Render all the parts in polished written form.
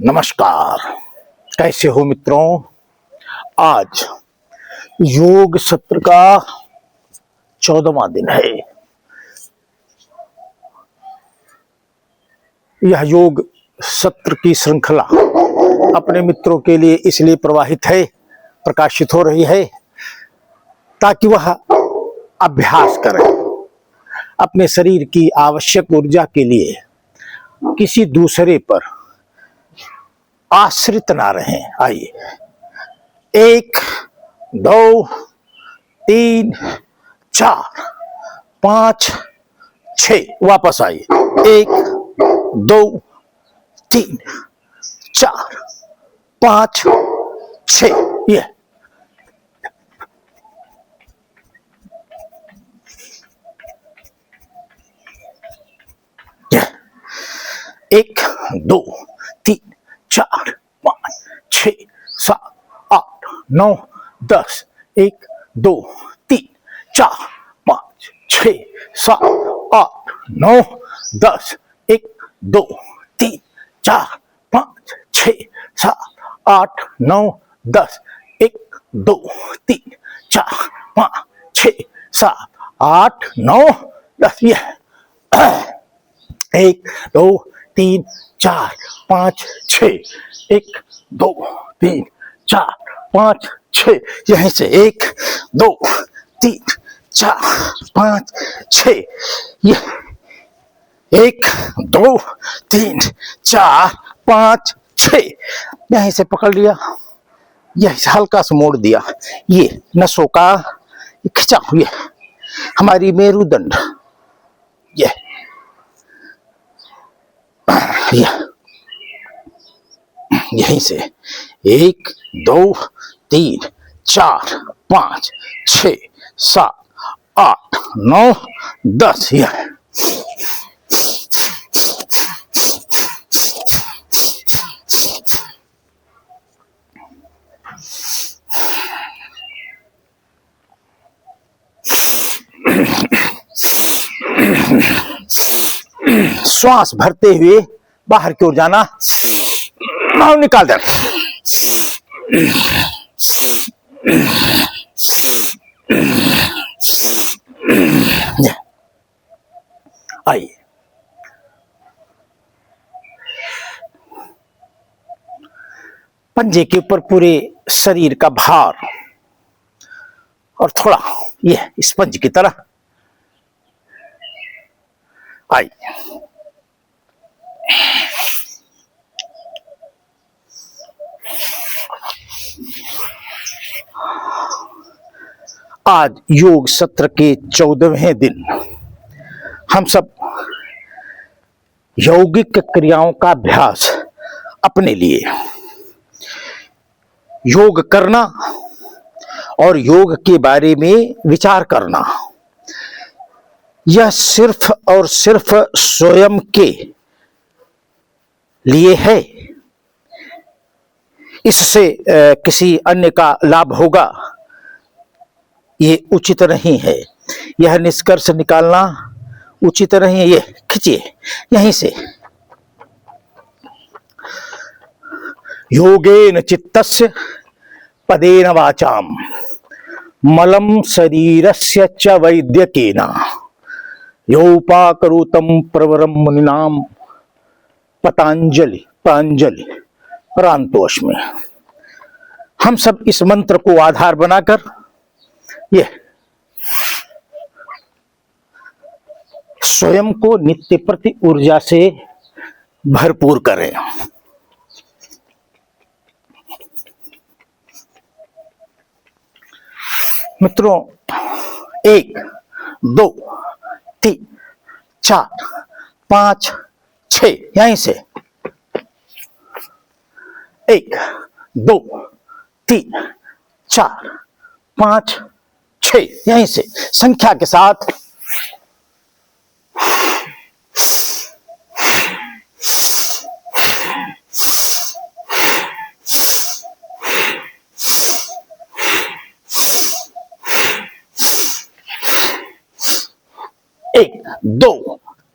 नमस्कार। कैसे हो मित्रों। आज योग सत्र का 14वां दिन है। यह योग सत्र की श्रृंखला अपने मित्रों के लिए इसलिए प्रकाशित हो रही है ताकि वह अभ्यास करें, अपने शरीर की आवश्यक ऊर्जा के लिए किसी दूसरे पर आश्रित ना रहें। आइए, 1 2 3 4 5 6, वापस आइए। 1 2 3 4 5 6, ये 1 2 3 4 5 6 7 8 9 10। 1 2 3 4 5 6 7 8 9 10। 1 2 3 4 5 6 7 8 9 10। 1 2 3 4 5 6 7 8 9 10। ये 1 2 3 4 5 6। 1 2 3 4 5 6। यहीं से 1 2 3 4 5 6। ये 1 2 3 4 5 6। यहीं से पकड़ लिया, यहीं से हल्का सा मोड़ दिया। ये नसों का खिंचाव, ये हमारी मेरुदंड, ये यहीं से 1 2 3 4 5 6 7 8 9 10। यह श्वास भरते हुए बाहर की ओर जाना और निकाल देना। आइए, पंजे के ऊपर पूरे शरीर का भार और थोड़ा ये स्पंज की तरह। आइए, आज योग सत्र के 14वें दिन हम सब यौगिक क्रियाओं का अभ्यास अपने लिए, योग करना और योग के बारे में विचार करना, यह सिर्फ और सिर्फ स्वयं के लिए है। इससे किसी अन्य का लाभ होगा, ये उचित नहीं है। यह निष्कर्ष निकालना उचित नहीं है। ये खींचिए यहीं से। योगेन चित्तस्य पदेन वाचाम मलं शरीरस्य च वैद्यकेन योपाकरोतं प्रवरं मुनिनां पतंजलि रान्तोऽस्मि। हम सब इस मंत्र को आधार बनाकर ये स्वयं को नित्य प्रति ऊर्जा से भरपूर करें। मित्रों, 1 2 3 4 5 6, यहीं से 1 2 3 4 5 6, यहीं से संख्या के साथ एक 2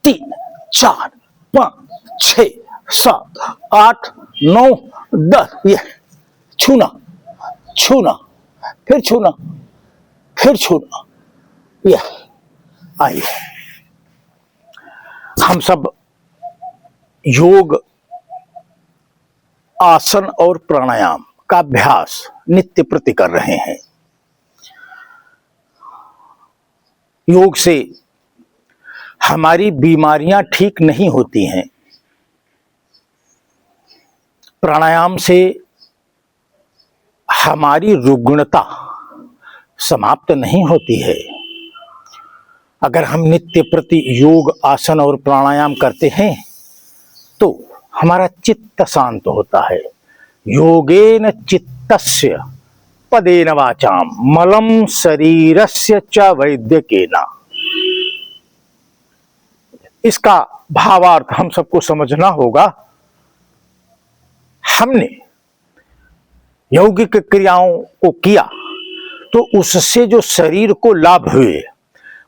3 4 5 6 7 8 9, 10, ये छूना, छूना, फिर छूना, फिर छूना, ये आइए। हम सब योग, आसन और प्राणायाम का अभ्यास नित्य प्रति कर रहे हैं। योग से हमारी बीमारियां ठीक नहीं होती हैं, प्राणायाम से हमारी रुग्णता समाप्त नहीं होती है। अगर हम नित्य प्रति योग, आसन और प्राणायाम करते हैं तो हमारा चित्त शांत होता है। योगेन चित्तस्य पदेन वाचाम मलम शरीरस्य च वैद्यकेन। इसका भावार्थ हम सबको समझना होगा। हमने यौगिक क्रियाओं को किया तो उससे जो शरीर को लाभ हुए,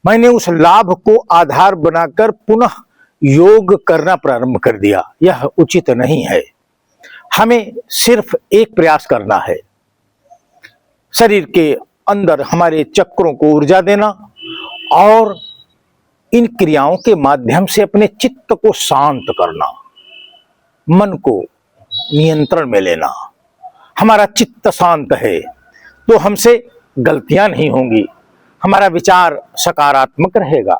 मैंने उस लाभ को आधार बनाकर पुनः योग करना प्रारंभ कर दिया। यह उचित नहीं है। हमें सिर्फ एक प्रयास करना है, शरीर के अंदर हमारे चक्रों को ऊर्जा देना और इन क्रियाओं के माध्यम से अपने चित्त को शांत करना, मन को नियंत्रण में लेना। हमारा चित्त शांत है तो हमसे गलतियां नहीं होंगी, हमारा विचार सकारात्मक रहेगा।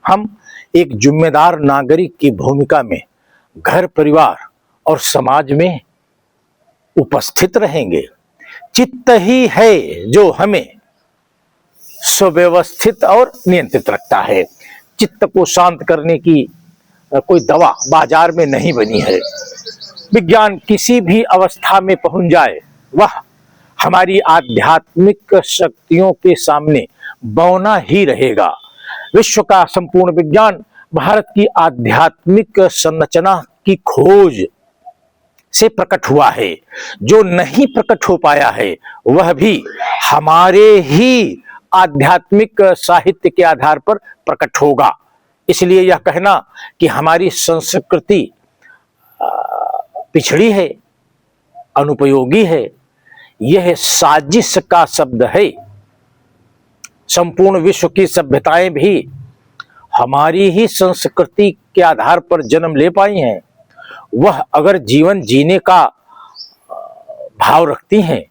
हम एक जिम्मेदार नागरिक की भूमिका में घर, परिवार और समाज में उपस्थित रहेंगे। चित्त ही है जो हमें सुव्यवस्थित और नियंत्रित रखता है। चित्त को शांत करने की कोई दवा बाजार में नहीं बनी है। विज्ञान किसी भी अवस्था में पहुंच जाए, वह हमारी आध्यात्मिक शक्तियों के सामने बौना ही रहेगा। विश्व का संपूर्ण विज्ञान भारत की आध्यात्मिक संरचना की खोज से प्रकट हुआ है। जो नहीं प्रकट हो पाया है वह भी हमारे ही आध्यात्मिक साहित्य के आधार पर प्रकट होगा। इसलिए यह कहना कि हमारी संस्कृति पिछड़ी है, अनुपयोगी है, यह साजिश का शब्द है। संपूर्ण विश्व की सभ्यताएं भी हमारी ही संस्कृति के आधार पर जन्म ले पाई हैं। वह अगर जीवन जीने का भाव रखती हैं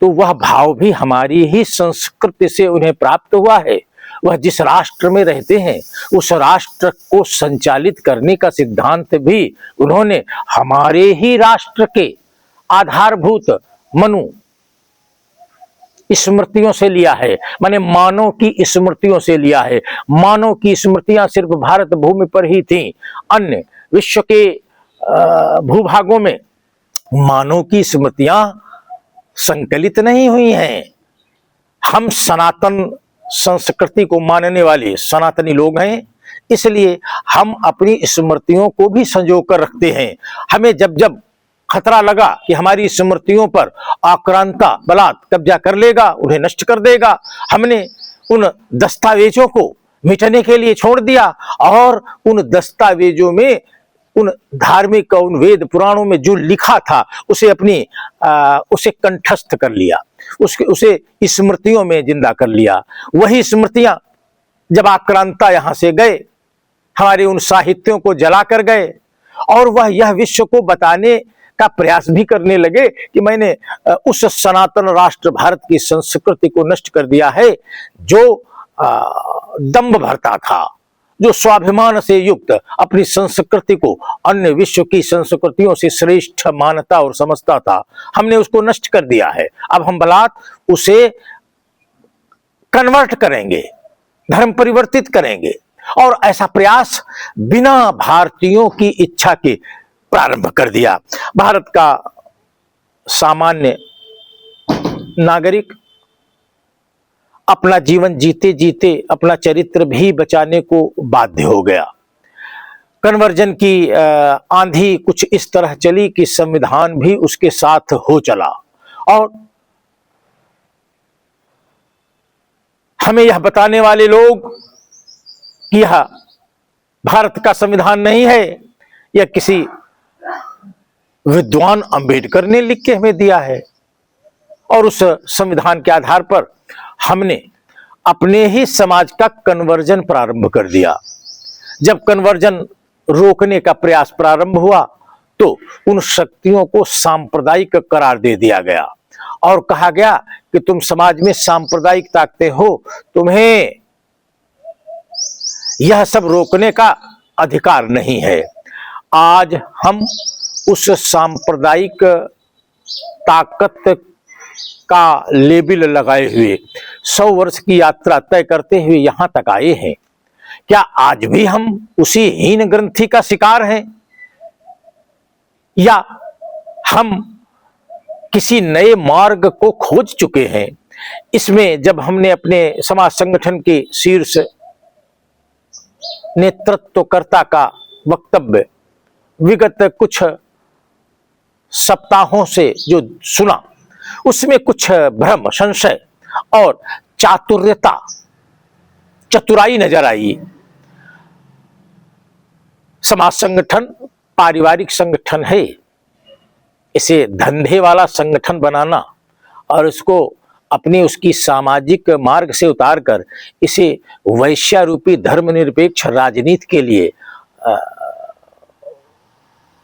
तो वह भाव भी हमारी ही संस्कृति से उन्हें प्राप्त हुआ है। वह जिस राष्ट्र में रहते हैं उस राष्ट्र को संचालित करने का सिद्धांत भी उन्होंने हमारे ही राष्ट्र के आधारभूत मनु स्मृतियों से लिया है। माने मानव की स्मृतियों से लिया है। मानव की स्मृतियां सिर्फ भारत भूमि पर ही थीं, अन्य विश्व के भूभागों में मानव की स्मृतियां संकलित नहीं हुई हैं। हम सनातन संस्कृति को मानने वाले सनातनी लोग हैं, इसलिए हम अपनी स्मृतियों को भी संजो कर रखते हैं। हमें जब जब खतरा लगा कि हमारी स्मृतियों पर आक्रांता बलात् कब्जा कर लेगा, उन्हें नष्ट कर देगा, हमने उन दस्तावेजों को मिटाने के लिए छोड़ दिया और उन दस्तावेजों में, उन धार्मिक उन वेद पुराणों में जो लिखा था उसे उसे कंठस्थ कर लिया, उसे स्मृतियों में जिंदा कर लिया। वही स्मृतियां जब आक्रांता यहां से गए, हमारे उन साहित्यों को जला कर गए और वह यह विश्व को बताने का प्रयास भी करने लगे कि मैंने उस सनातन राष्ट्र भारत की संस्कृति को नष्ट कर दिया है जो दंभ भरता था, जो स्वाभिमान से युक्त अपनी संस्कृति को अन्य विश्व की संस्कृतियों से श्रेष्ठ मानता और समझता था। हमने उसको नष्ट कर दिया है। अब हम बलात् उसे कन्वर्ट करेंगे, धर्म परिवर्तित करेंगे और ऐसा प्रयास बिना भारतीयों की इच्छा के प्रारंभ कर दिया। भारत का सामान्य नागरिक अपना जीवन जीते जीते अपना चरित्र भी बचाने को बाध्य हो गया। कन्वर्जन की आंधी कुछ इस तरह चली कि संविधान भी उसके साथ हो चला और हमें यह बताने वाले लोग कि यह भारत का संविधान नहीं है, यह किसी विद्वान अंबेडकर ने लिख के हमें दिया है, और उस संविधान के आधार पर हमने अपने ही समाज का कन्वर्जन प्रारंभ कर दिया। जब कन्वर्जन रोकने का प्रयास प्रारंभ हुआ तो उन शक्तियों को सांप्रदायिक करार दे दिया गया और कहा गया कि तुम समाज में सांप्रदायिक ताकतें हो, तुम्हें यह सब रोकने का अधिकार नहीं है। आज हम उस सांप्रदायिक ताकत का लेबल लगाए हुए 100 वर्ष की यात्रा तय करते हुए यहां तक आए हैं। क्या आज भी हम उसी हीन ग्रंथि का शिकार हैं, या हम किसी नए मार्ग को खोज चुके हैं? इसमें जब हमने अपने समाज संगठन के शीर्ष नेतृत्वकर्ता का वक्तव्य विगत कुछ सप्ताहों से जो सुना, उसमें कुछ भ्रम, संशय और चतुराई नजर आई। समाज संगठन पारिवारिक संगठन है, इसे धंधे वाला संगठन बनाना और इसको अपनी उसकी सामाजिक मार्ग से उतारकर इसे वैश्यारूपी धर्मनिरपेक्ष राजनीति के लिए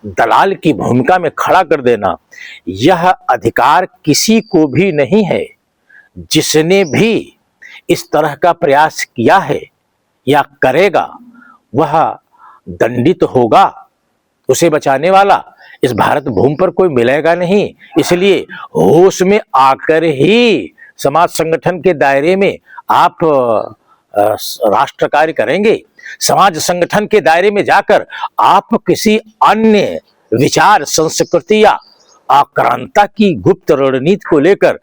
दलाल की भूमिका में खड़ा कर देना, यह अधिकार किसी को भी नहीं है। जिसने भी इस तरह का प्रयास किया है या करेगा वह दंडित होगा। उसे बचाने वाला इस भारत भूमि पर कोई मिलेगा नहीं। इसलिए होश में आकर ही समाज संगठन के दायरे में आप राष्ट्र कार्य करेंगे। समाज संगठन के दायरे में जाकर आप किसी अन्य विचार, संस्कृति या आक्रांता की गुप्त रणनीति को लेकर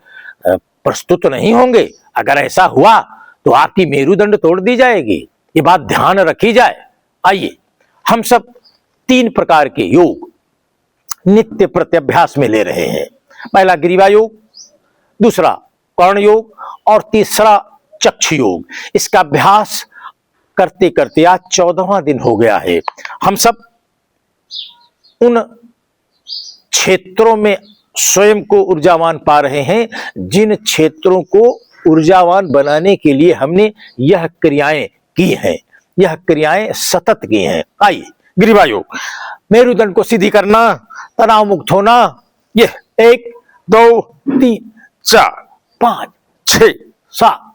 प्रस्तुत नहीं होंगे। अगर ऐसा हुआ तो आपकी मेरुदंड तोड़ दी जाएगी। ये बात ध्यान रखी जाए। आइए हम सब 3 प्रकार के योग नित्य प्रत्यभ्यास में ले रहे हैं। पहला ग्रीवा योग, दूसरा कर्ण योग और तीसरा चक्षु योग। इसका अभ्यास करते करते आज 14वां दिन हो गया है। हम सब उन क्षेत्रों में स्वयं को ऊर्जावान पा रहे हैं जिन क्षेत्रों को ऊर्जावान बनाने के लिए हमने यह क्रियाएं की हैं, यह क्रियाएं सतत की हैं। आइए ग्रीवा योग। मेरुदंड को सीधी करना, तनाव मुक्त होना। ये 1 2 3 4 5 6 7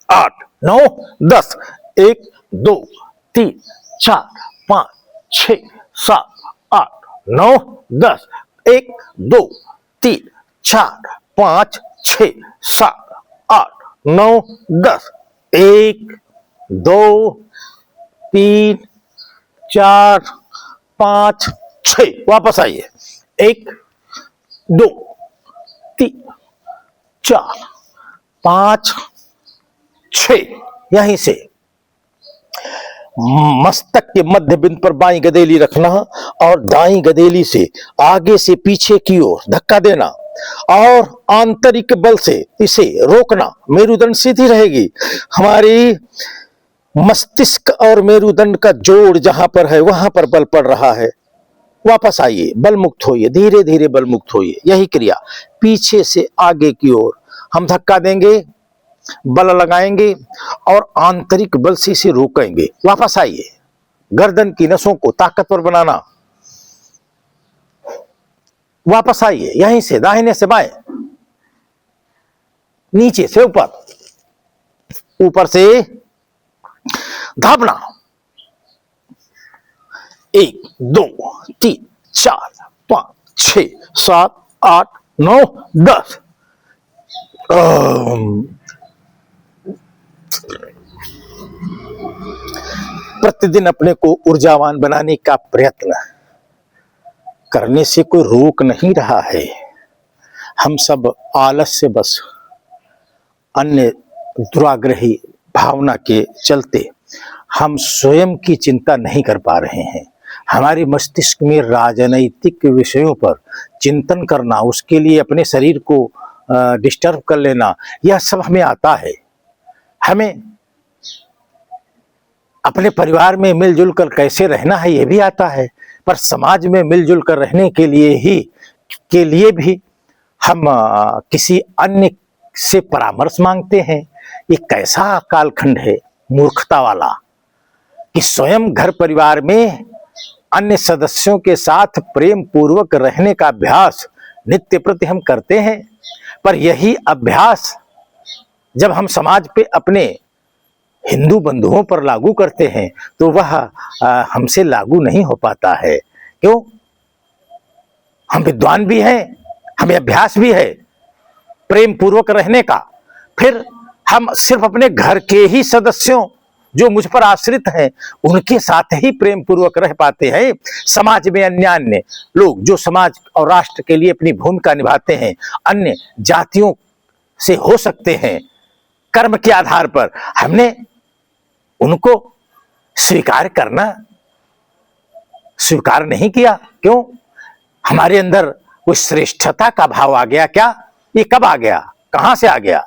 8 9 10। 1 2 3 4 5 6 7 8 9 10। 1 2 3 4 5 6 7 8 9 10। 1 2 3 4 5 6। वापस आइए। 1 2 3 4 5 6। यहीं से मस्तक के मध्य बिंदु पर बाईं गदेली रखना और दाईं गदेली से आगे से पीछे की ओर धक्का देना और आंतरिक बल से इसे रोकना। मेरुदंड सीधी रहेगी। हमारी मस्तिष्क और मेरुदंड का जोड़ जहां पर है वहां पर बल पड़ रहा है। वापस आइए, बल मुक्त होइए, धीरे धीरे बल मुक्त होइए। यही क्रिया पीछे से आगे की ओर हम धक्का देंगे, बल लगाएंगे और आंतरिक बल से इसे रोकेंगे। वापस आइए। गर्दन की नसों को ताकतवर बनाना। वापस आइए। यहीं से दाहिने से बाएं, नीचे से ऊपर, ऊपर से धापना। 1 2 3 4 5 6 7 8 9 10। प्रतिदिन अपने को ऊर्जावान बनाने का प्रयत्न करने से कोई रोक नहीं रहा है। हम सब आलस से बस अन्य दुराग्रही भावना के चलते हम स्वयं की चिंता नहीं कर पा रहे हैं। हमारे मस्तिष्क में राजनैतिक विषयों पर चिंतन करना, उसके लिए अपने शरीर को डिस्टर्ब कर लेना, यह सब हमें आता है। हमें अपने परिवार में मिलजुल कर कैसे रहना है यह भी आता है, पर समाज में मिलजुल कर रहने के लिए भी हम किसी अन्य से परामर्श मांगते हैं। ये कैसा कालखंड है मूर्खता वाला कि स्वयं घर परिवार में अन्य सदस्यों के साथ प्रेम पूर्वक रहने का अभ्यास नित्य प्रति हम करते हैं, पर यही अभ्यास जब हम समाज पे अपने हिंदू बंधुओं पर लागू करते हैं तो वह हमसे लागू नहीं हो पाता है। क्यों? हम विद्वान भी हैं, हमें अभ्यास भी है प्रेम पूर्वक रहने का, फिर हम सिर्फ अपने घर के ही सदस्यों जो मुझ पर आश्रित हैं उनके साथ ही प्रेम पूर्वक रह पाते हैं। समाज में अन्य लोग जो समाज और राष्ट्र के लिए अपनी भूमिका निभाते हैं, अन्य जातियों से हो सकते हैं कर्म के आधार पर, हमने उनको स्वीकार नहीं किया। क्यों? हमारे अंदर कोई श्रेष्ठता का भाव आ गया क्या? ये कब आ गया, कहां से आ गया?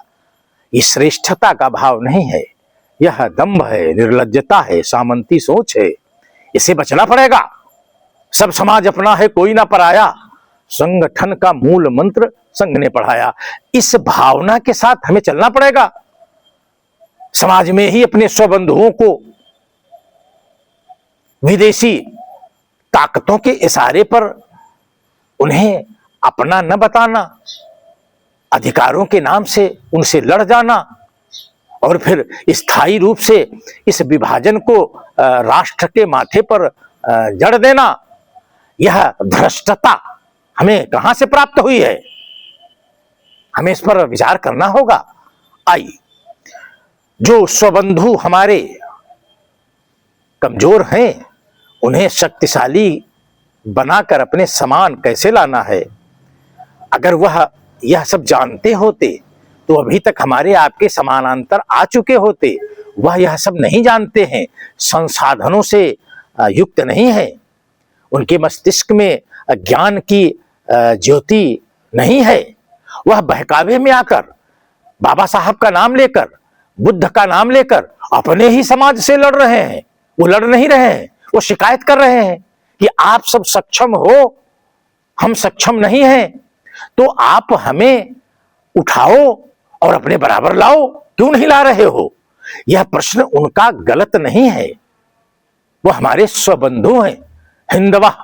ये श्रेष्ठता का भाव नहीं है, यह दंभ है, निर्लज्जता है, सामंती सोच है। इसे बचना पड़ेगा। सब समाज अपना है, कोई ना पराया, संगठन का मूल मंत्र संघ ने पढ़ाया। इस भावना के साथ हमें चलना पड़ेगा। समाज में ही अपने स्वबंधुओं को विदेशी ताकतों के इशारे पर उन्हें अपना न बताना, अधिकारों के नाम से उनसे लड़ जाना और फिर स्थायी रूप से इस विभाजन को राष्ट्र के माथे पर जड़ देना, यह भ्रष्टता हमें कहां से प्राप्त हुई है? हमें इस पर विचार करना होगा। आइए, जो स्वबंधु हमारे कमजोर हैं उन्हें शक्तिशाली बनाकर अपने समान कैसे लाना है, अगर वह यह सब जानते होते तो अभी तक हमारे आपके समानांतर आ चुके होते। वह यह सब नहीं जानते हैं, संसाधनों से युक्त नहीं है, उनके मस्तिष्क में ज्ञान की ज्योति नहीं है। वह बहकावे में आकर बाबा साहब का नाम लेकर, बुद्ध का नाम लेकर अपने ही समाज से लड़ रहे हैं। वो लड़ नहीं रहे हैं, वो शिकायत कर रहे हैं कि आप सब सक्षम हो, हम सक्षम नहीं हैं, तो आप हमें उठाओ और अपने बराबर लाओ, क्यों नहीं ला रहे हो? यह प्रश्न उनका गलत नहीं है, वो हमारे स्वबंधु हैं। हिंदवः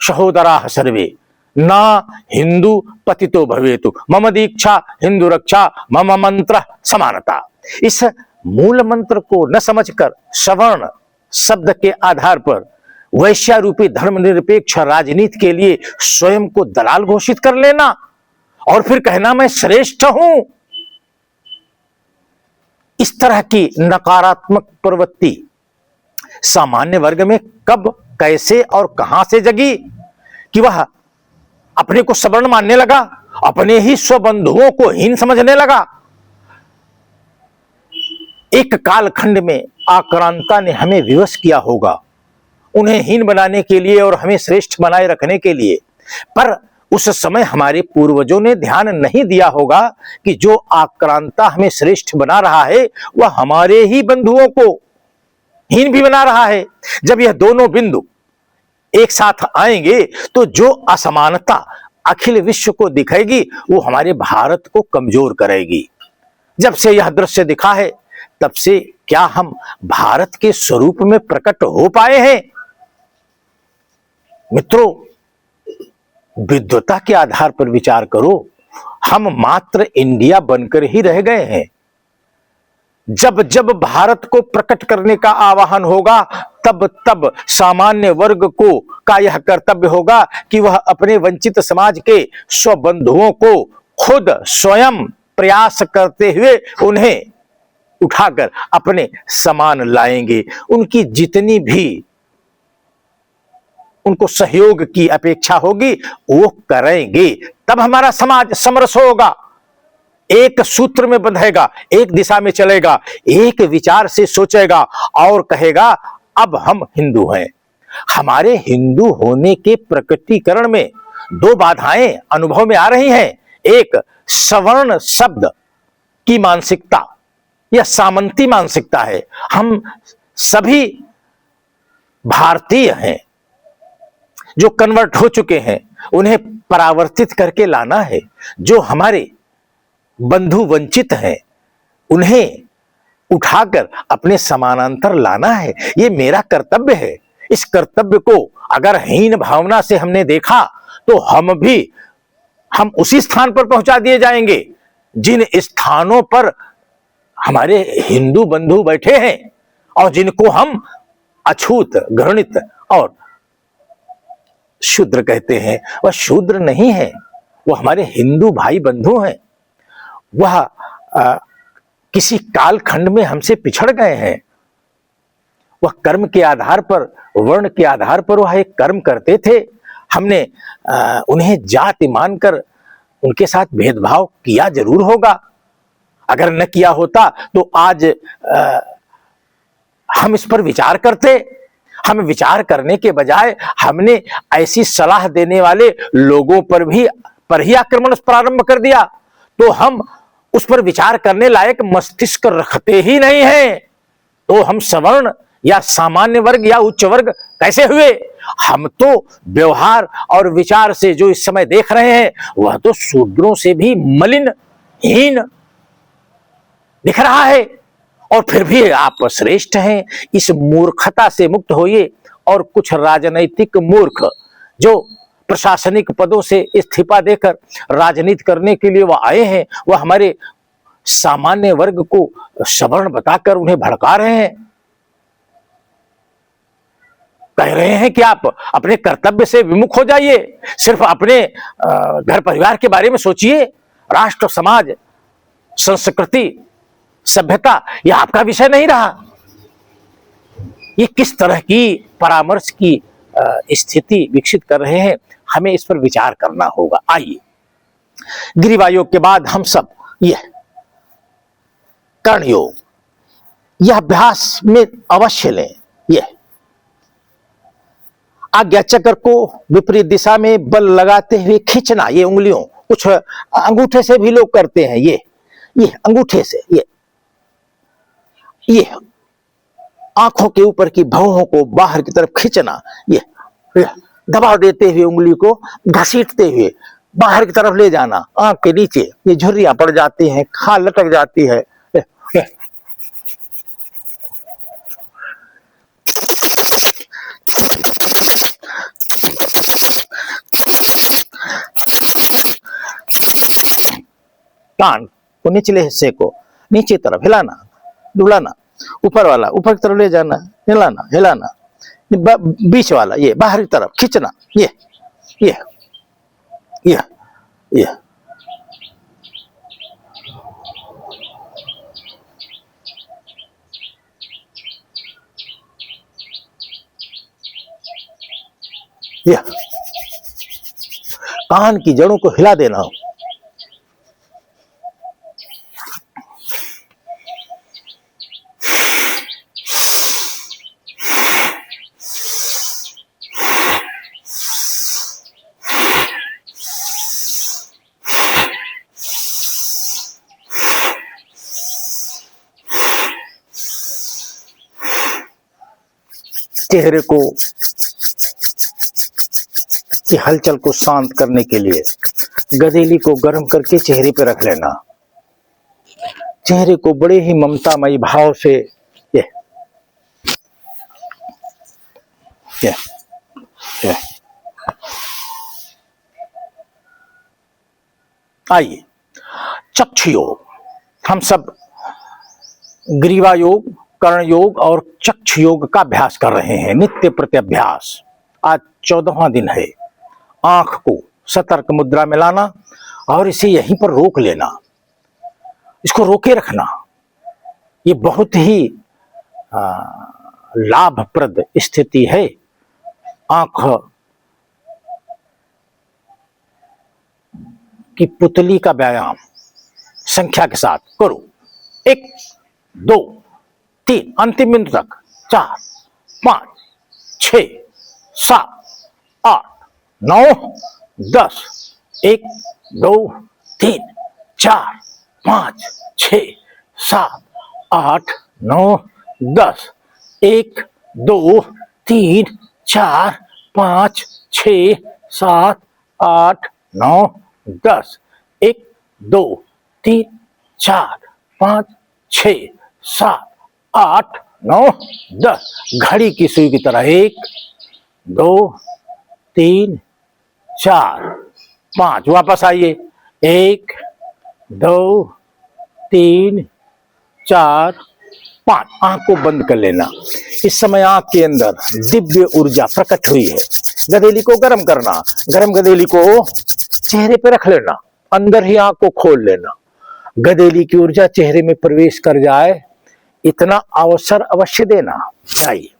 सहोदराः सर्वे ना हिंदू पतितो भवेतु, मम दीक्षा हिंदू रक्षा, मम मंत्र समानता। इस मूल मंत्र को न समझकर सवर्ण शब्द के आधार पर वैश्यारूपी धर्मनिरपेक्ष राजनीति के लिए स्वयं को दलाल घोषित कर लेना और फिर कहना मैं श्रेष्ठ हूं, इस तरह की नकारात्मक प्रवृत्ति सामान्य वर्ग में कब, कैसे और कहां से जगी कि वह अपने को सवर्ण मानने लगा, अपने ही स्वबंधुओं को हीन समझने लगा। एक कालखंड में आक्रांता ने हमें विवश किया होगा, उन्हें हीन बनाने के लिए और हमें श्रेष्ठ बनाए रखने के लिए, पर उस समय हमारे पूर्वजों ने ध्यान नहीं दिया होगा कि जो आक्रांता हमें श्रेष्ठ बना रहा है वह हमारे ही बंधुओं को हीन भी बना रहा है। जब यह दोनों बिंदु एक साथ आएंगे तो जो असमानता अखिल विश्व को दिखेगी वो हमारे भारत को कमजोर करेगी। जब से यह दृश्य दिखा है तब से क्या हम भारत के स्वरूप में प्रकट हो पाए हैं? मित्रों, विद्वता के आधार पर विचार करो, हम मात्र इंडिया बनकर ही रह गए हैं। जब जब भारत को प्रकट करने का आह्वान होगा तब तब सामान्य वर्ग को का यह कर्तव्य होगा कि वह अपने वंचित समाज के स्वबंधुओं को खुद स्वयं प्रयास करते हुए उन्हें उठाकर अपने समान लाएंगे। उनकी जितनी भी उनको सहयोग की अपेक्षा होगी वो करेंगे, तब हमारा समाज समरस होगा, एक सूत्र में बंधेगा, एक दिशा में चलेगा, एक विचार से सोचेगा और कहेगा अब हम हिंदू हैं। हमारे हिंदू होने के प्रकटीकरण में दो बाधाएं अनुभव में आ रही हैं। एक सवर्ण शब्द की मानसिकता, यह सामंती मानसिकता है। हम सभी भारतीय हैं, जो कन्वर्ट हो चुके हैं उन्हें परावर्तित करके लाना है। जो हमारे बंधु वंचित हैं उन्हें उठाकर अपने समानांतर लाना है। ये मेरा कर्तव्य है। इस कर्तव्य को अगर हीन भावना से हमने देखा तो हम उसी स्थान पर पहुंचा दिए जाएंगे जिन स्थानों पर हमारे हिंदू बंधु बैठे हैं और जिनको हम अछूत, घृणित और शूद्र कहते हैं। वह शूद्र नहीं है, वह हमारे हिंदू भाई बंधु हैं। वह किसी कालखंड में हमसे पिछड़ गए हैं। वह कर्म के आधार पर, वर्ण के आधार पर वह एक कर्म करते थे। हमने उन्हें जाति मानकर उनके साथ भेदभाव किया जरूर होगा। अगर न किया होता तो आज हम इस पर विचार करते। हम विचार करने के बजाय हमने ऐसी सलाह देने वाले लोगों पर ही आक्रमण प्रारंभ कर दिया। तो हम उस पर विचार करने लायक मस्तिष्क रखते ही नहीं हैं। तो हम सवर्ण या सामान्य वर्ग या उच्च वर्ग कैसे हुए? हम तो व्यवहार और विचार से जो इस समय देख रहे हैं वह तो शूद्रों से भी मलिन, हीन दिख रहा है। और फिर भी आप श्रेष्ठ हैं। इस मूर्खता से मुक्त होइए। और कुछ राजनैतिक मूर्ख जो प्रशासनिक पदों से इस्तीफा देकर राजनीति करने के लिए वह आए हैं, वह हमारे सामान्य वर्ग को सवर्ण बताकर उन्हें भड़का रहे हैं। कह रहे हैं कि आप अपने कर्तव्य से विमुख हो जाइए, सिर्फ अपने घर परिवार के बारे में सोचिए। राष्ट्र, समाज, संस्कृति, सभ्यता यह आपका विषय नहीं रहा। ये किस तरह की परामर्श की स्थिति विकसित कर रहे हैं? हमें इस पर विचार करना होगा। आइए, ग्रीवा योग के बाद हम सब यह कर्ण योग, यह अभ्यास में अवश्य लें। यह आज्ञा चक्र को विपरीत दिशा में बल लगाते हुए खींचना, ये उंगलियों, कुछ अंगूठे से भी लोग करते हैं। ये अंगूठे से ये आंखों के ऊपर की भौहों को बाहर की तरफ खींचना, ये दबाव देते हुए उंगली को घसीटते हुए बाहर की तरफ ले जाना। आंख के नीचे ये झुर्रियां पड़ जाती हैं, खाल लटक जाती है। कान को निचले हिस्से को नीचे तरफ हिलाना, डुलाना, ऊपर वाला ऊपर की तरफ ले जाना, हिलाना हिलाना, बीच वाला ये बाहर की तरफ खींचना। ये कान की जड़ों को हिला देना। चेहरे को की हलचल को शांत करने के लिए गदेली को गर्म करके चेहरे पे रख लेना। चेहरे को बड़े ही ममतामयी भाव से आइए, चक्षु योग। हम सब ग्रीवा योग, कर्ण योग और चक्षु योग का अभ्यास कर रहे हैं, नित्य प्रत्यभ्यास। आज 14वां दिन है। आंख को सतर्क मुद्रा में लाना और इसे यहीं पर रोक लेना, इसको रोके रखना। ये बहुत ही लाभप्रद स्थिति है। आंख की पुतली का व्यायाम संख्या के साथ करो। 1 2 3, अंतिम बिंदु तक। 4 5 6 7 8 9 10। 1 2 3 4 5 6 7 8 9 10। 1 2 3 4 5 6 7 8 9 10, 1 2 3 4 5 6 7 8 9 10, घड़ी की सुई की तरह 1 2 3 4 5, वापस आइए 1 2 3 4 5, आंख को बंद कर लेना। इस समय आंख के अंदर दिव्य ऊर्जा प्रकट हुई है। गदेली को गर्म करना, गर्म गदेली को चेहरे पे रख लेना, अंदर ही आंख को खोल लेना। गदेली की ऊर्जा चेहरे में प्रवेश कर जाए, इतना अवसर अवश्य देना चाहिए।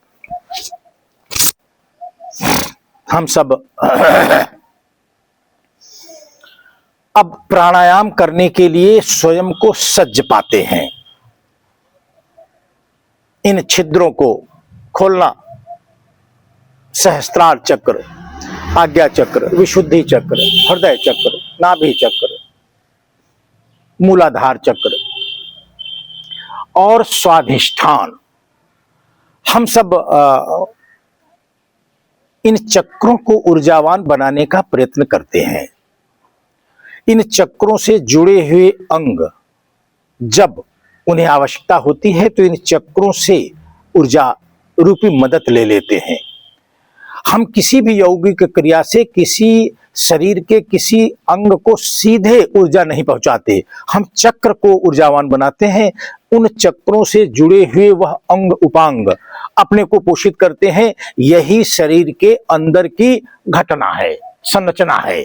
हम सब अब प्राणायाम करने के लिए स्वयं को सज्ज पाते हैं। इन छिद्रों को खोलना, सहस्त्रार चक्र, आज्ञा चक्र, विशुद्धि चक्र, हृदय चक्र, नाभि चक्र, मूलाधार चक्र और स्वाधिष्ठान, हम सब इन चक्रों को ऊर्जावान बनाने का प्रयत्न करते हैं। इन चक्रों से जुड़े हुए अंग जब उन्हें आवश्यकता होती है तो इन चक्रों से ऊर्जा रूपी मदद ले लेते हैं। हम किसी भी यौगिक क्रिया से किसी शरीर के किसी अंग को सीधे ऊर्जा नहीं पहुंचाते, हम चक्र को ऊर्जावान बनाते हैं। उन चक्रों से जुड़े हुए वह अंग उपांग अपने को पोषित करते हैं। यही शरीर के अंदर की घटना है, संरचना है।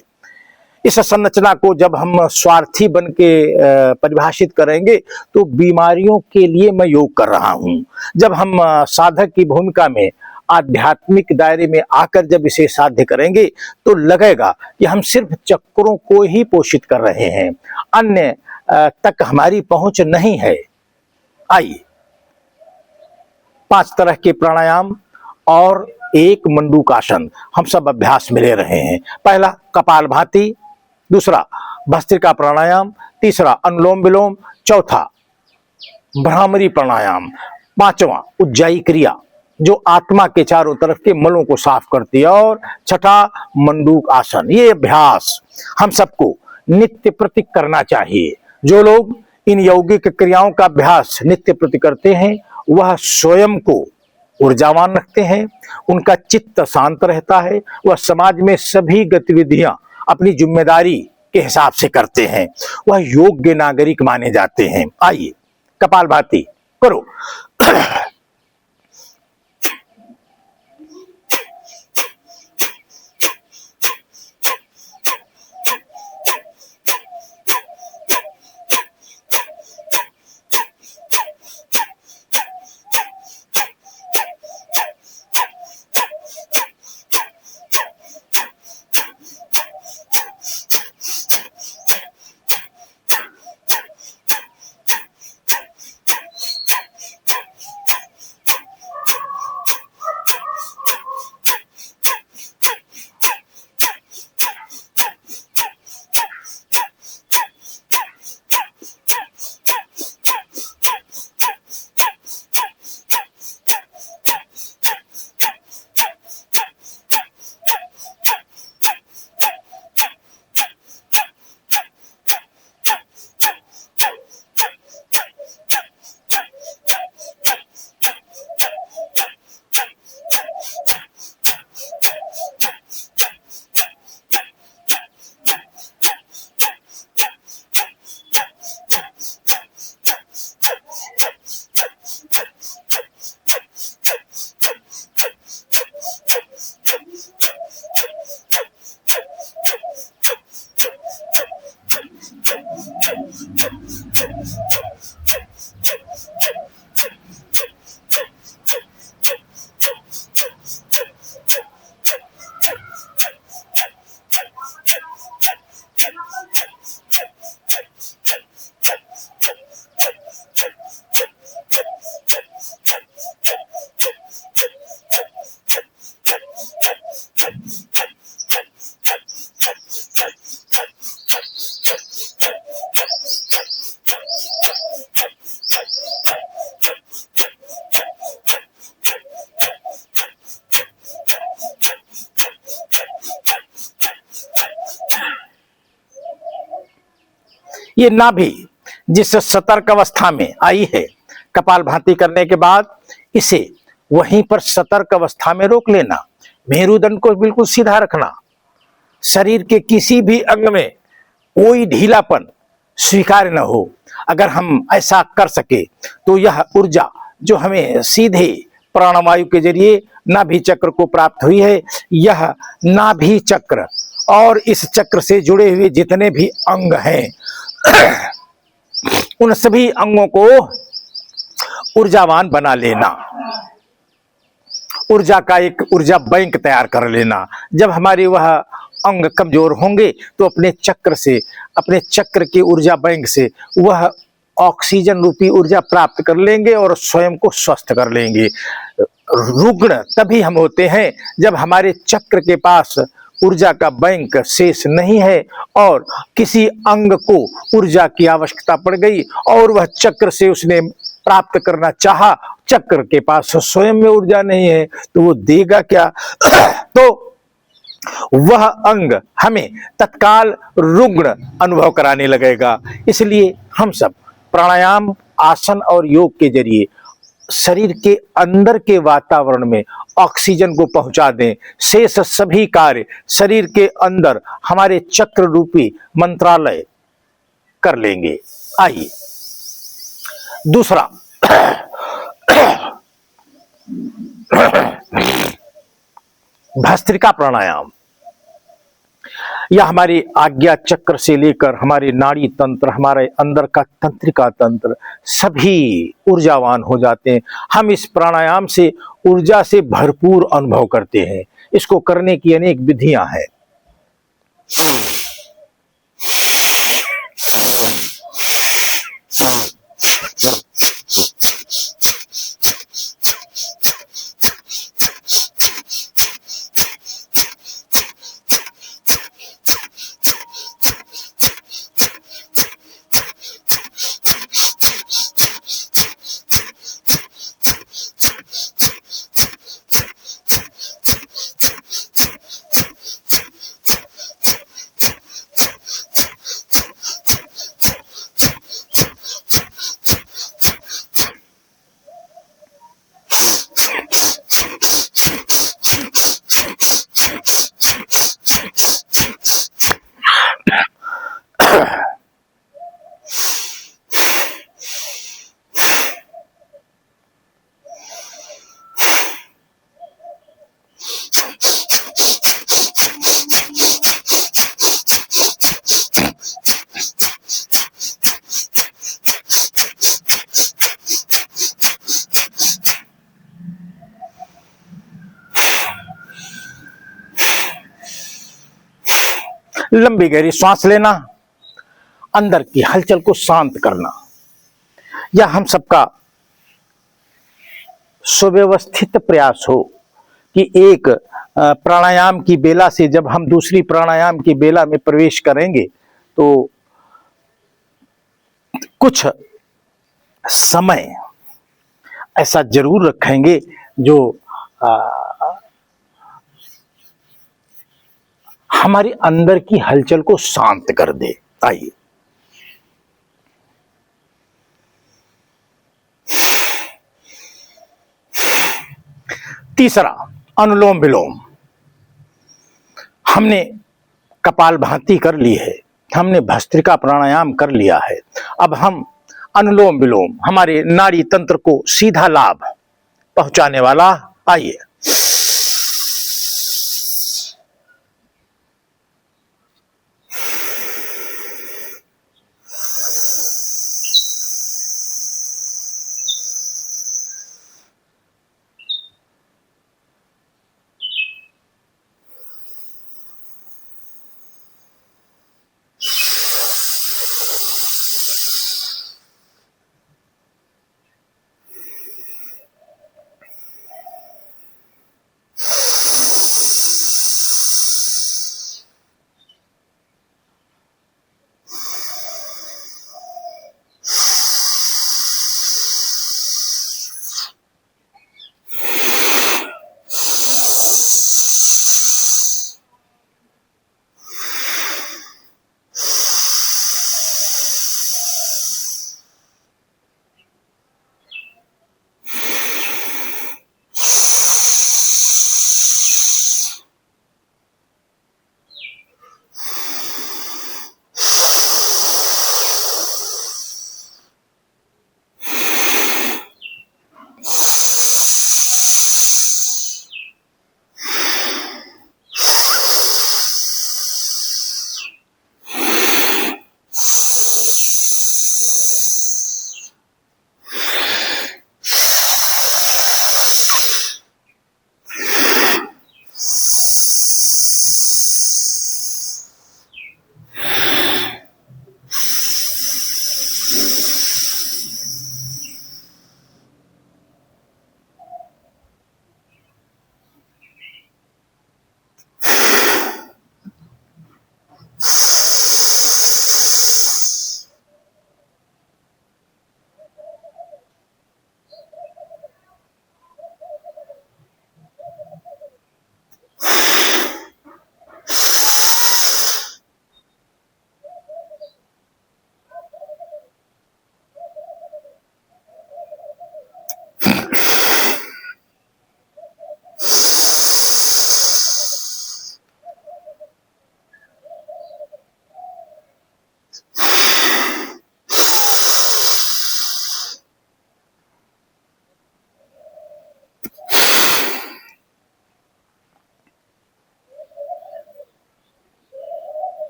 इस संरचना को जब हम स्वार्थी बन के परिभाषित करेंगे तो बीमारियों के लिए मैं योग कर रहा हूं। जब हम साधक की भूमिका में आध्यात्मिक दायरे में आकर जब इसे साध्य करेंगे तो लगेगा कि हम सिर्फ चक्रों को ही पोषित कर रहे हैं, अन्य तक हमारी पहुंच नहीं है। आइए 5 तरह के प्राणायाम और एक मंडूकासन हम सब अभ्यास में ले रहे हैं। पहला कपालभाति, दूसरा भस्त्रिका प्राणायाम, तीसरा अनुलोम विलोम, चौथा भ्रामरी प्राणायाम, पांचवा उज्जाई क्रिया जो आत्मा के चारों तरफ के मलों को साफ करती है, और छठा मंडूक आसन। ये अभ्यास हम सबको नित्य प्रति करना चाहिए। जो लोग इन यौगिक क्रियाओं का अभ्यास नित्य प्रति करते हैं वह स्वयं को ऊर्जावान रखते हैं, उनका चित्त शांत रहता है, वह समाज में सभी गतिविधियां अपनी जिम्मेदारी के हिसाब से करते हैं, वह योग्य नागरिक माने जाते हैं। आइए कपालभाति करो। ये नाभि जिस सतर्क अवस्था में आई है, कपालभाति करने के बाद इसे वहीं पर सतर्क अवस्था में रोक लेना, मेरुदंड को बिल्कुल सीधा रखना, शरीर के किसी भी अंग में कोई ढीलापन स्वीकार न हो। अगर हम ऐसा कर सके तो यह ऊर्जा जो हमें सीधे प्राणवायु के जरिए नाभि चक्र को प्राप्त हुई है, यह नाभि चक्र और इस चक्र से जुड़े हुए जितने भी अंग हैं उन सभी अंगों को ऊर्जावान बना लेना, ऊर्जा का एक ऊर्जा बैंक तैयार कर लेना। जब हमारे वह अंग कमजोर होंगे तो अपने चक्र से, अपने चक्र के ऊर्जा बैंक से वह ऑक्सीजन रूपी ऊर्जा प्राप्त कर लेंगे और स्वयं को स्वस्थ कर लेंगे। रुग्ण तभी हम होते हैं जब हमारे चक्र के पास ऊर्जा का बैंक शेष नहीं है और किसी अंग को ऊर्जा की आवश्यकता पड़ गई और वह चक्र से उसने प्राप्त करना चाहा, चक्र के पास स्वयं में ऊर्जा नहीं है तो वो देगा क्या तो वह अंग हमें तत्काल रुग्ण अनुभव कराने लगेगा। इसलिए हम सब प्राणायाम, आसन और योग के जरिए शरीर के अंदर के वातावरण में ऑक्सीजन को पहुंचा दें। शेष सभी कार्य शरीर के अंदर हमारे चक्र रूपी मंत्रालय कर लेंगे। आइए दूसरा भस्त्रिका प्राणायाम। यह हमारे आज्ञा चक्र से लेकर हमारे नाड़ी तंत्र, हमारे अंदर का तंत्रिका तंत्र सभी ऊर्जावान हो जाते हैं। हम इस प्राणायाम से ऊर्जा से भरपूर अनुभव करते हैं। इसको करने की अनेक विधियां हैं। लंबी गहरी सांस लेना, अंदर की हलचल को शांत करना, यह हम सबका सुव्यवस्थित प्रयास हो कि एक प्राणायाम की बेला से जब हम दूसरी प्राणायाम की बेला में प्रवेश करेंगे तो कुछ समय ऐसा जरूर रखेंगे जो हमारे अंदर की हलचल को शांत कर दे। आइए तीसरा, अनुलोम विलोम। हमने कपालभाति कर ली है, हमने भस्त्रिका प्राणायाम कर लिया है, अब हम अनुलोम विलोम, हमारे नाड़ी तंत्र को सीधा लाभ पहुंचाने वाला। आइए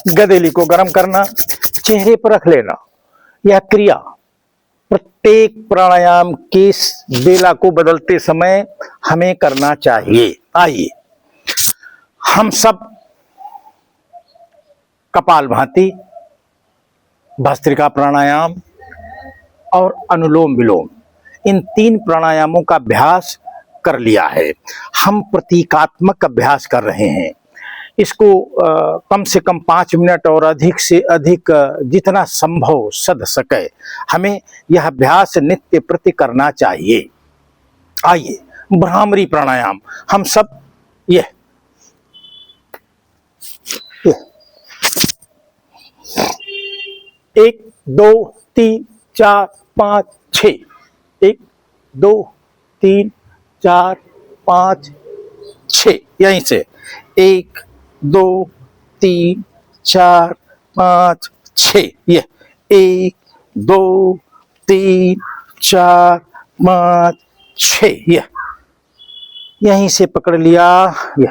गदेली को गर्म करना, चेहरे पर रख लेना, यह क्रिया प्रत्येक प्राणायाम की बेला को बदलते समय हमें करना चाहिए। आइए हम सब कपालभाति, भस्त्रिका प्राणायाम और अनुलोम विलोम, इन 3 प्राणायामों का अभ्यास कर लिया है। हम प्रतीकात्मक अभ्यास कर रहे हैं। इसको कम से कम 5 मिनट और अधिक से अधिक जितना संभव सध सके हमें यह अभ्यास नित्य प्रति करना चाहिए। आइए भ्रामरी प्राणायाम हम सब ये 1 2 3 4 5 6, 1 2 3 4 5 6, यहीं से 1 2 3 4 5 6, ये 1 2 3 4 5 6, ये यहीं से पकड़ लिया, ये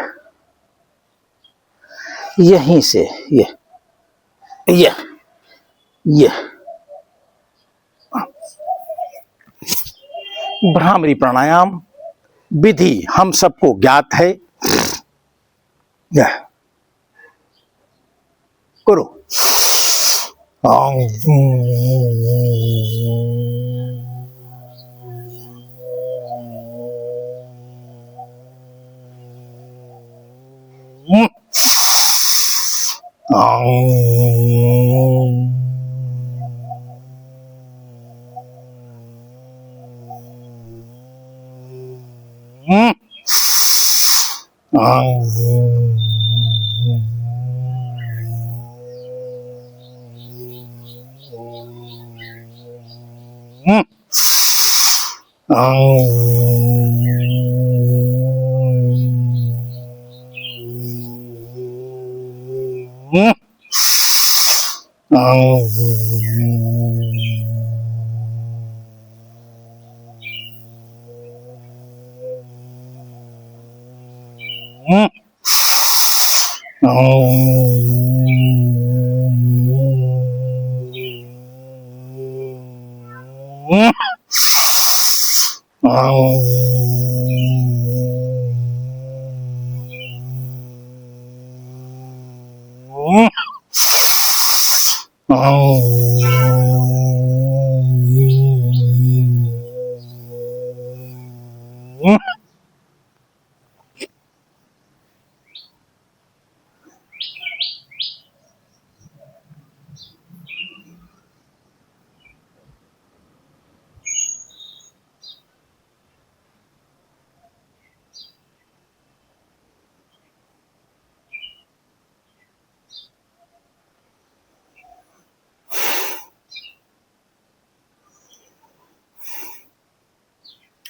यहीं से ये भ्रामरी प्राणायाम विधि हम सबको ज्ञात है। करो।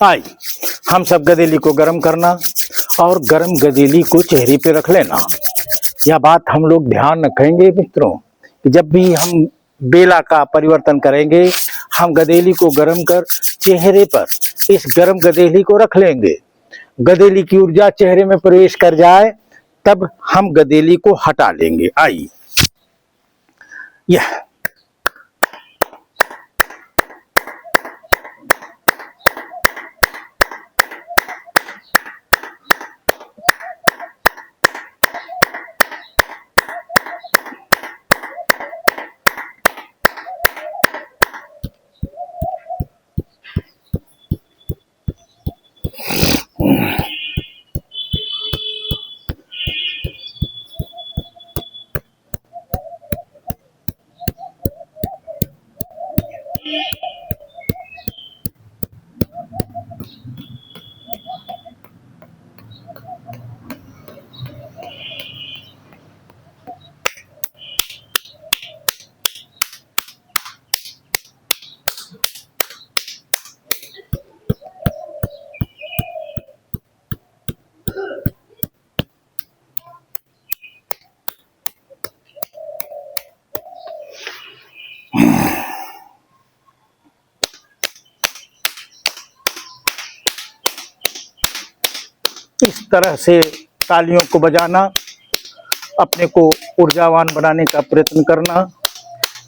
आई हम सब गदेली को गर्म करना और गर्म गदेली को चेहरे पे रख लेना। यह बात हम लोग ध्यान रखेंगे मित्रों कि जब भी हम बेला का परिवर्तन करेंगे हम गदेली को गर्म कर चेहरे पर इस गर्म गदेली को रख लेंगे। गदेली की ऊर्जा चेहरे में प्रवेश कर जाए तब हम गदेली को हटा लेंगे। आइए यह तरह से तालियों को बजाना, अपने को ऊर्जावान बनाने का प्रयत्न करना।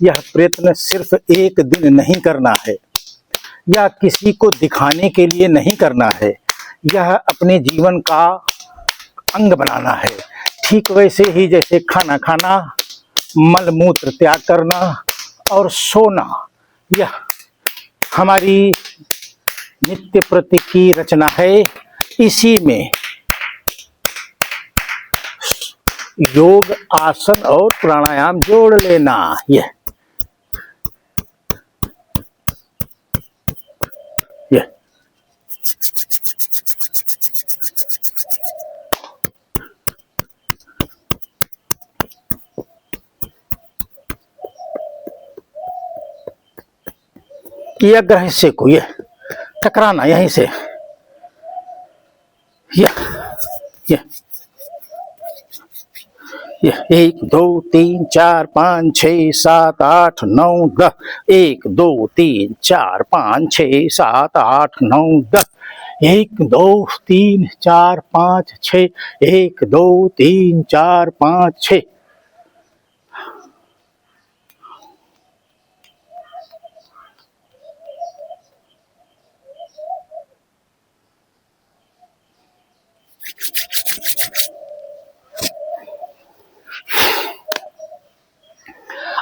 यह प्रयत्न सिर्फ एक दिन नहीं करना है या किसी को दिखाने के लिए नहीं करना है, यह अपने जीवन का अंग बनाना है। ठीक वैसे ही जैसे खाना खाना, मल मूत्र त्याग करना और सोना, यह हमारी नित्य प्रति की रचना है। इसी में योग, आसन और प्राणायाम जोड़ लेना। यह यह ग्रह से को यह टकराना यहीं से, यह 1 2 3 4 5 6 7 8 9 10, 1 2 3 4 5 6 7 8 9 10, 1 2 3 4 5 6, 1 2 3 4 5 6।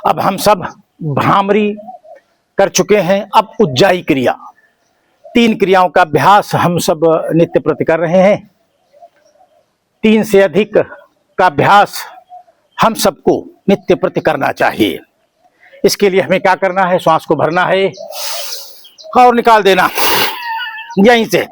अब हम सब भ्रामरी कर चुके हैं। अब उज्जाई क्रिया, 3 क्रियाओं का अभ्यास हम सब नित्य प्रति कर रहे हैं। 3 से अधिक का अभ्यास हम सबको नित्य प्रति करना चाहिए। इसके लिए हमें क्या करना है? श्वास को भरना है और निकाल देना यहीं से।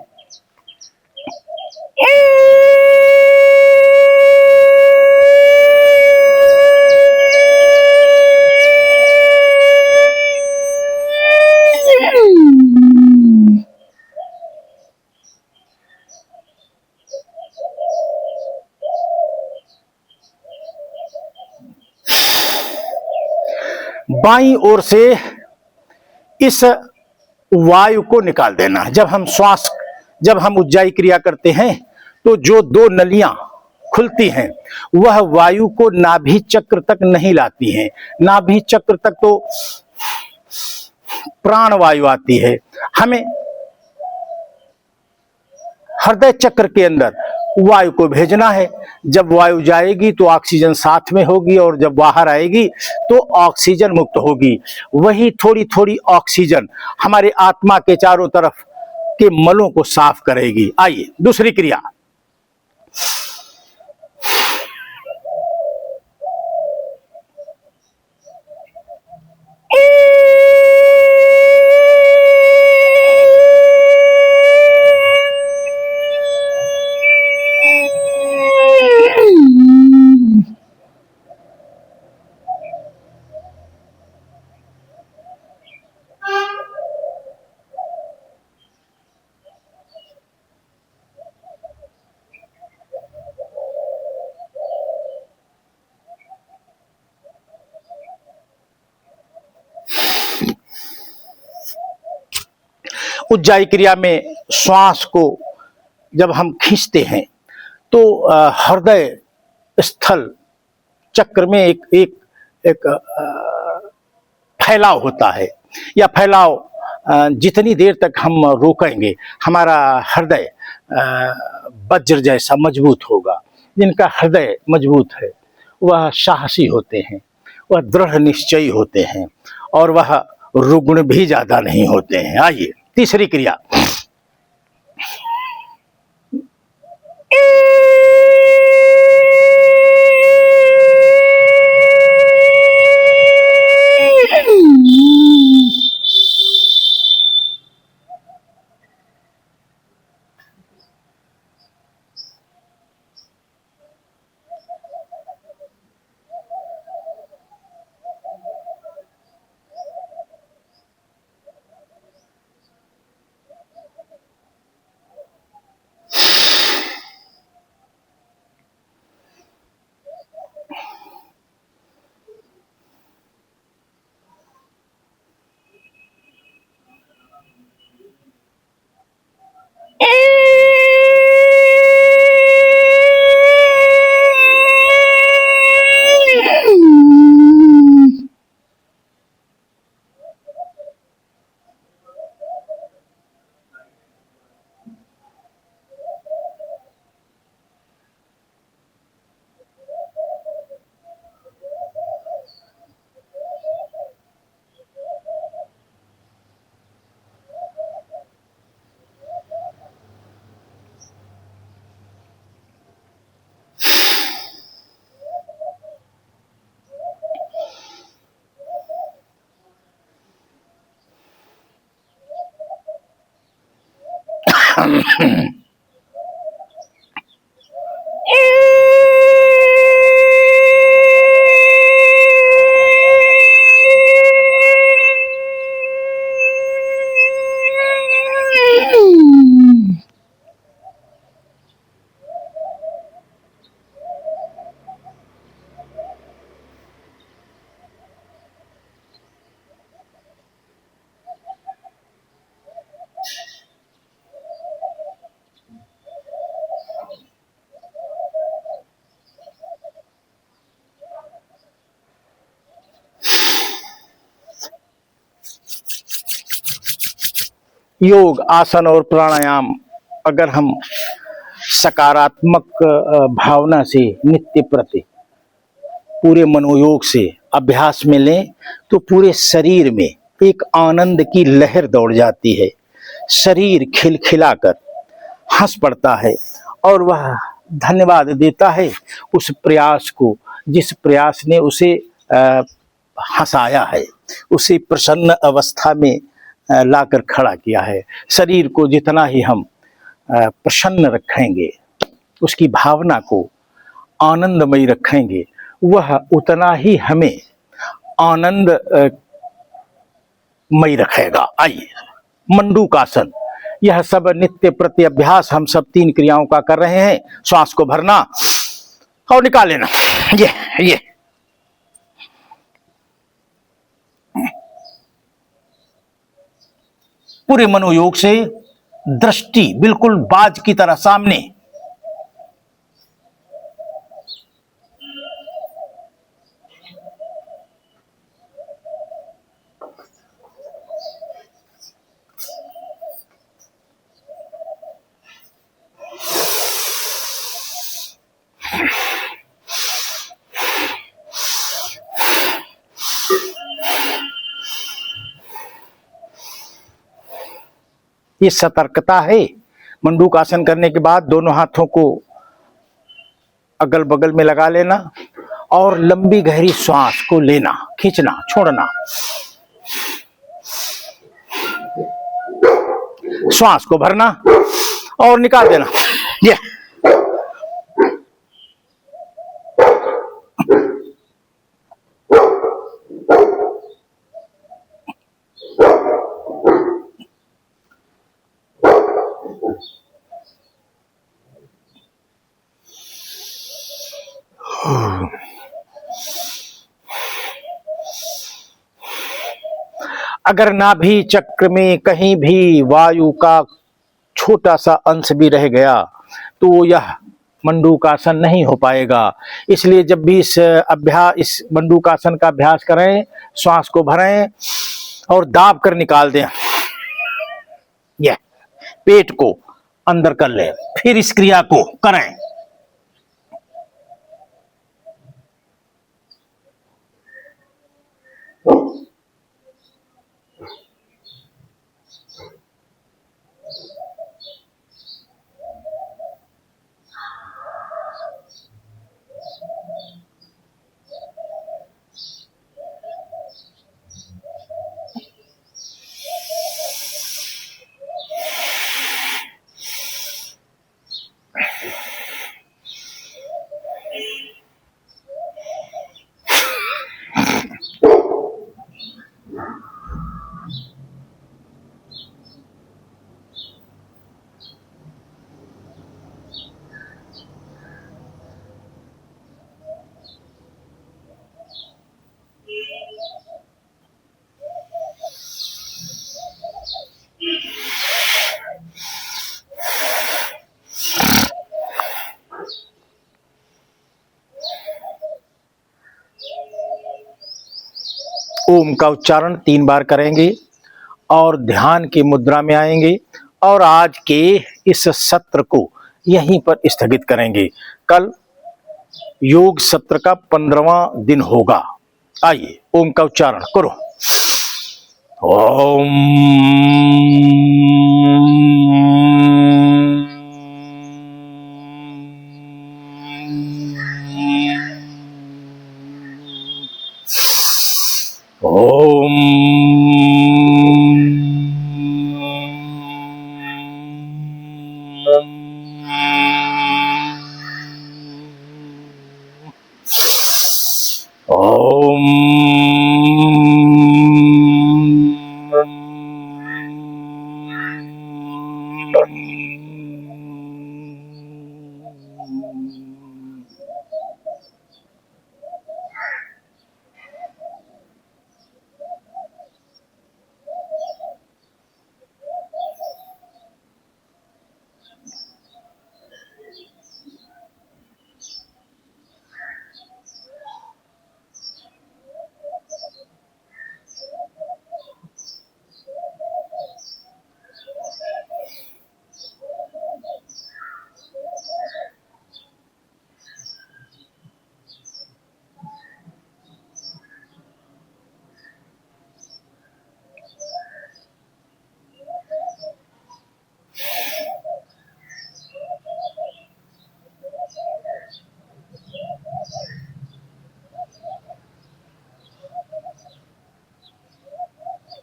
बाईं ओर से इस वायु को निकाल देना। जब हम उज्जाई क्रिया करते हैं तो जो 2 नलियां खुलती हैं वह वायु को नाभि चक्र तक नहीं लाती हैं। नाभि चक्र तक तो प्राण वायु आती है। हमें हृदय चक्र के अंदर वायु को भेजना है। जब वायु जाएगी तो ऑक्सीजन साथ में होगी और जब बाहर आएगी तो ऑक्सीजन मुक्त होगी। वही थोड़ी थोड़ी ऑक्सीजन हमारे आत्मा के चारों तरफ के मलों को साफ करेगी। आइए दूसरी क्रिया। उज्जाई क्रिया में श्वास को जब हम खींचते हैं तो हृदय स्थल चक्र में एक फैलाव होता है। यह फैलाव जितनी देर तक हम रोकेंगे हमारा हृदय वज्र जैसा मजबूत होगा। जिनका हृदय मजबूत है वह साहसी होते हैं, वह दृढ़ निश्चयी होते हैं और वह रुग्ण भी ज्यादा नहीं होते हैं। आइए तीसरी क्रिया। योग, आसन और प्राणायाम अगर हम सकारात्मक भावना से नित्य प्रति पूरे मनोयोग से अभ्यास में लें तो पूरे शरीर में एक आनंद की लहर दौड़ जाती है। शरीर खिलखिलाकर हंस पड़ता है और वह धन्यवाद देता है उस प्रयास को, जिस प्रयास ने उसे हंसाया है, उसे प्रसन्न अवस्था में लाकर खड़ा किया है। शरीर को जितना ही हम प्रसन्न रखेंगे, उसकी भावना को आनंदमयी रखेंगे, वह उतना ही हमें आनंदमयी रखेगा। आइए, मंडूकासन, यह सब नित्य प्रति अभ्यास हम सब 3 क्रियाओं का कर रहे हैं। श्वास को भरना और निकाल लेना। ये पूरे मनोयोग से दृष्टि बिल्कुल बाज की तरह सामने। ये सतर्कता है। मंडूकासन करने के बाद दोनों हाथों को अगल बगल में लगा लेना और लंबी गहरी श्वास को लेना, खींचना, छोड़ना। श्वास को भरना और निकाल देना। ये अगर नाभि चक्र में कहीं भी वायु का छोटा सा अंश भी रह गया तो यह मंडूकासन नहीं हो पाएगा। इसलिए जब भी इस मंडूकासन का अभ्यास करें, श्वास को भरें और दाब कर निकाल दें। यह पेट को अंदर कर लें, फिर इस क्रिया को करें। ओम का उच्चारण 3 बार करेंगे और ध्यान की मुद्रा में आएंगे और आज के इस सत्र को यहीं पर स्थगित करेंगे। कल योग सत्र का 15वां दिन होगा। आइए, ओम का उच्चारण करो। ओम ओम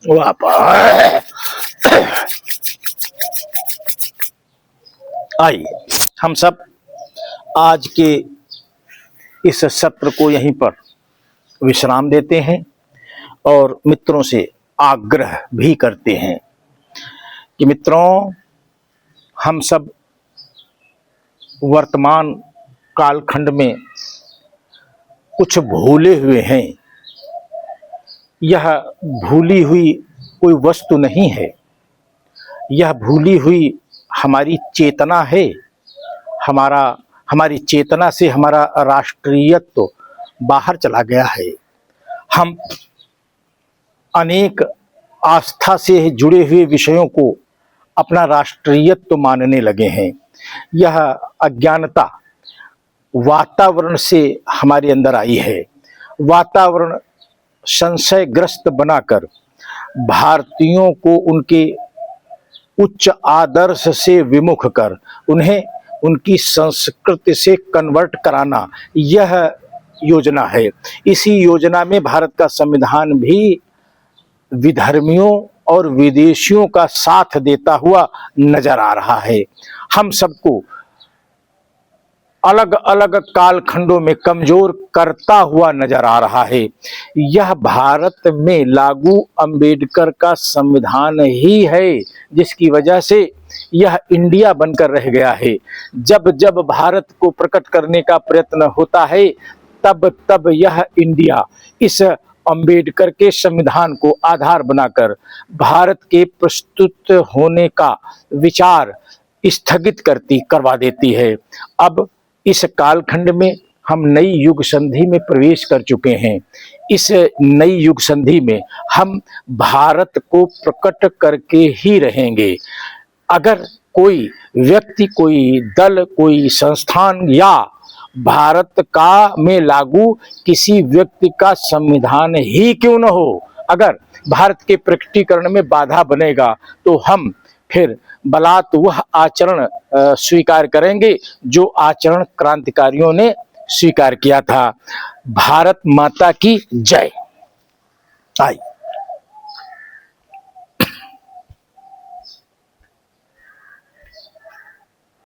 वापस आइए, हम सब आज के इस सत्र को यहीं पर विश्राम देते हैं और मित्रों से आग्रह भी करते हैं कि मित्रों, हम सब वर्तमान कालखंड में कुछ भूले हुए हैं। यह भूली हुई कोई वस्तु नहीं है, यह भूली हुई हमारी चेतना है। हमारी चेतना से हमारा राष्ट्रीयत्व तो बाहर चला गया है। हम अनेक आस्था से जुड़े हुए विषयों को अपना राष्ट्रीयत्व तो मानने लगे हैं। यह अज्ञानता वातावरण से हमारे अंदर आई है। वातावरण संशयग्रस्त बनाकर भारतीयों को उनके उच्च आदर्श से विमुख कर उन्हें उनकी संस्कृति से कन्वर्ट कराना, यह योजना है। इसी योजना में भारत का संविधान भी विधर्मियों और विदेशियों का साथ देता हुआ नजर आ रहा है। हम सबको अलग अलग कालखंडों में कमजोर करता हुआ नजर आ रहा है। यह भारत में लागू अंबेडकर का संविधान ही है जिसकी वजह से यह इंडिया बनकर रह गया है। जब जब भारत को प्रकट करने का प्रयत्न होता है तब तब यह इंडिया इस अंबेडकर के संविधान को आधार बनाकर भारत के प्रस्तुत होने का विचार स्थगित करवा देती है। अब इस कालखंड में हम नई युग संधि में प्रवेश कर चुके हैं। इस नई युग संधि में हम भारत को प्रकट करके ही रहेंगे। अगर कोई व्यक्ति, कोई दल, कोई संस्थान या भारत का में लागू किसी व्यक्ति का संविधान ही क्यों न हो, अगर भारत के प्रकटीकरण में बाधा बनेगा तो हम फिर बलात् वह आचरण स्वीकार करेंगे जो आचरण क्रांतिकारियों ने स्वीकार किया था। भारत माता की जय। आइए।